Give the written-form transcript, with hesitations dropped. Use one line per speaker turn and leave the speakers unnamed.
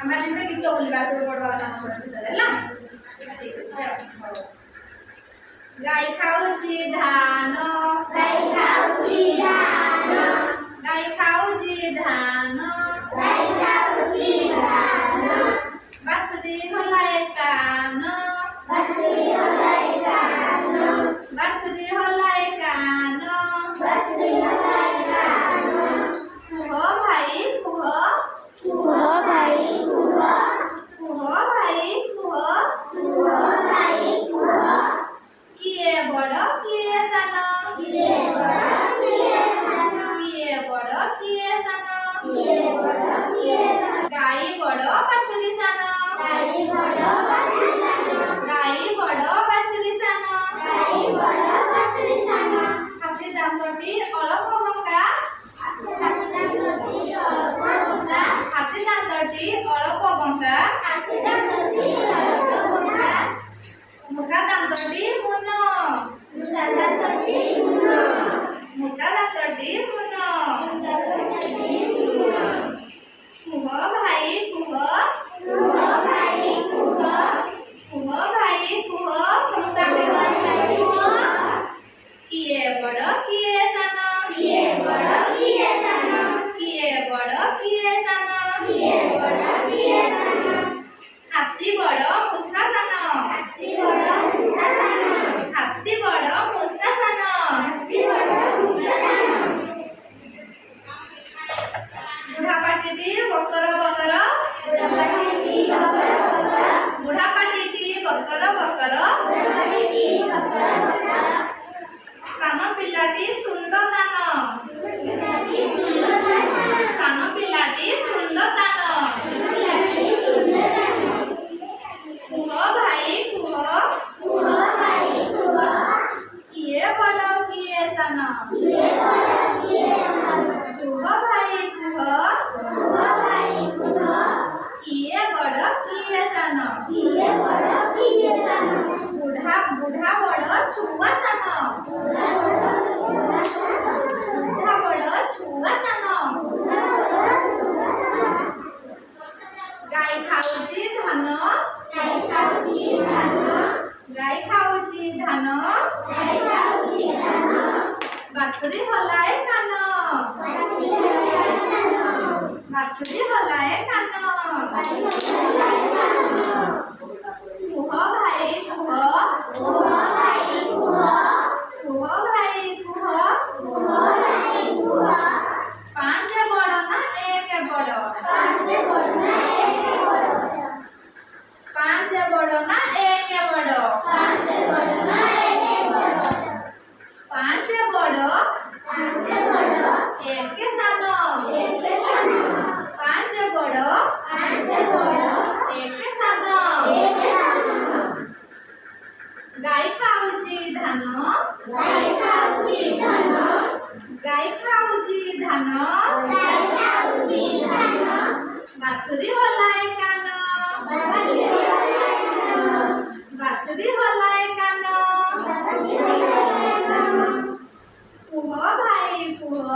ଆମେ ଆଜି ଗୋଟେ ଗୀତ ବୋଲିବା ସବୁ ବଡ଼ ସାନ ବଡ଼ ଭିତରେ ହେଲା ଠିକ୍ ଅଛି ହଉ ଗାଈ ଖାଉଛି ଧାନ
ଗାଈ ଖାଉଛି ଧାନ
ଗାଈ ଖାଉଛି ଧାନ
ଗାଈ ଖାଉଛି ଧାନ
ବାଛୁରୀ ହଲାଏ କାନ
ବାଛୁରୀ ହଲାଏ କାନ
ବାଛୁରୀ ହଲାଏ କାନ
ବାଛୁରୀ ହଲାଏ କାନ
କୁହ ଭାଇ କୁହ
କୁହ ଭାଇ କୁହ
କୁହ ଭାଇ କୁହ
କୁହ ଭାଇ କୁହ
କିଏ ବଡ଼ କିଏ ସାନ
କିଏ ବଡ଼ କିଏ ସାନ
କିଏ ବଡ଼ କିଏ ସାନ
କିଏ ବଡ଼ କିଏ ସାନ
ଗାଈ ବଡ଼ ବାଛୁରୀ ସାନ
ଗାଈ ବଡ଼ ବାଛୁରୀ ସାନ
ଗାଈ ବଡ଼ ବାଛୁରୀ ସାନ
ଗାଈ ବଡ଼ ବାଛୁରୀ ସାନ
ହାତୀ ଦାନ୍ତଟି ଅଳପ ଭଙ୍ଗା
ହାତୀ ଦାନ୍ତଟି ଅଳପ ଭଙ୍ଗା
ହାତୀ ଦାନ୍ତଟି ଅଳପ ବଙ୍କା
ହାତୀ ଦାନ୍ତଟି ଅଳପ ଭଙ୍ଗା
ମୂଷା ଦାନ୍ତଟି ମୁନ
ମୂଷା ଦାନ୍ତଟି ମୁନ
ମୂଷା ଦାନ୍ତଟି ମୁନ
ମୂଷା ଦାନ୍ତଟି ମୁନ
କୁହ ଭାଇ କୁହ
କୁହ ଭାଇ କୁହ
କୁହ ଭାଇ କୁହ ସମସ୍ତେ
କୁହ ଭାଇ କୁହ
କିଏ ବଡ଼ କିଏ ସାନ
କିଏ ବଡ଼ କିଏ ସାନ
କିଏ ବଡ଼ କିଏ ସାନ
କିଏ ବଡ଼ କିଏ ସାନ
ହାତୀ ବଡ଼ ମୂଷା ସାନ
ହାତୀ ବଡ଼ ମୂଷା ସାନ
ହାତୀ ବଡ଼ ମୂଷା ସାନ
ହାତୀ ବଡ଼ ମୂଷା ସାନ
ବୁଢ଼ା ପାଟିଟି ବକର ବକର
ବୁଢ଼ା ପାଟିଟି ବକର ବକର
ବୁଢ଼ା ପାଟିଟି ବକର ବକର
ବୁଢ଼ା ପାଟିଟି ବକର ବକର
ସାନ ପିଲାଟି ତୁଣ୍ଡ ଦାନ
ପିଲାଟି ତୁଣ୍ଡ ଦାନ
ସାନ ପିଲାଟି ତୁଣ୍ଡ ଦାନ
ପିଲାଟି ତୁଣ୍ଡ ଦାନ
କୁହ ଭାଇ କୁହ
କୁହ ଭାଇ କୁହ
କିଏ ବଡ଼ କିଏ ସାନ
କିଏ ବଡ଼ କିଏ ସାନ
କୁହ ଭାଇ କୁହ
କୁହ ଭାଇ କୁହ
କିଏ ବଡ଼ କିଏ ସାନ
କିଏ ବଡ଼ କିଏ ସାନ
ବୁଢ଼ା ବୁଢ଼ା ବଡ଼ ଛୁଆ ସାନ
ବୁଢ଼ା ବଡ଼ ଛୁଆ ସାନ
ବୁଢ଼ା ବଡ଼ ଛୁଆ ସାନ
ବୁଢ଼ା ବଡ଼ ଛୁଆ ସାନ
ଗାଈ ଖାଉଛି ଧାନ
ଗାଈ ଖାଉଛି ଧାନ
ଗାଈ ଖାଉଛି ଧାନ
ଗାଈ ଖାଉଛି ଧାନ
ବାଛୁରୀ ହଲାଏ କାନ
ବାଛୁରୀ ହଲାଏ କାନ
ବାଛୁରୀ ହଲାଏ କାନ
ବାଛୁରୀ ହଲାଏ କାନ
କୁହ ଭାଇ କୁହ
କୁହ ଭାଇ କୁହ
କୁହ ଭାଇ କୁହ
କୁହ ଭାଇ କୁହ
ପାଞ୍ଚ ବଡ଼ ନା ଏକ ବଡ଼
ପାଞ୍ଚ ବଡ଼ ନା ଏକ ବଡ଼
ପାଞ୍ଚ ବଡ଼ ନା ଏକ ବଡ଼
ପାଞ୍ଚ ବଡ଼ ନା ଏକ ବଡ଼
ପାଞ୍ଚ ବଡ଼
ପାଞ୍ଚ ବଡ଼
ଏକ ସାନ
ଏକ ସାନ
ପାଞ୍ଚ ବଡ଼
ପାଞ୍ଚ ବଡ଼
ଏକ ସାନ
ଏକ ସାନ
ଗାଈ ଖାଉଛି ଧାନ
ଗାଈ ଖାଉଛି ଧାନ
ଗାଈ ଖାଉଛି ଧାନ
ଗାଈ ଖାଉଛି ଧାନ
ବାଛୁରୀ ହଲାଏ କାନ
ବାଛୁରୀ ହଲାଏ କାନ
ବାଛୁରୀ ହଲାଏ କାନ
ବାଛୁରୀ ହଲାଏ କାନ
କୁହ ଭାଇ କୁହ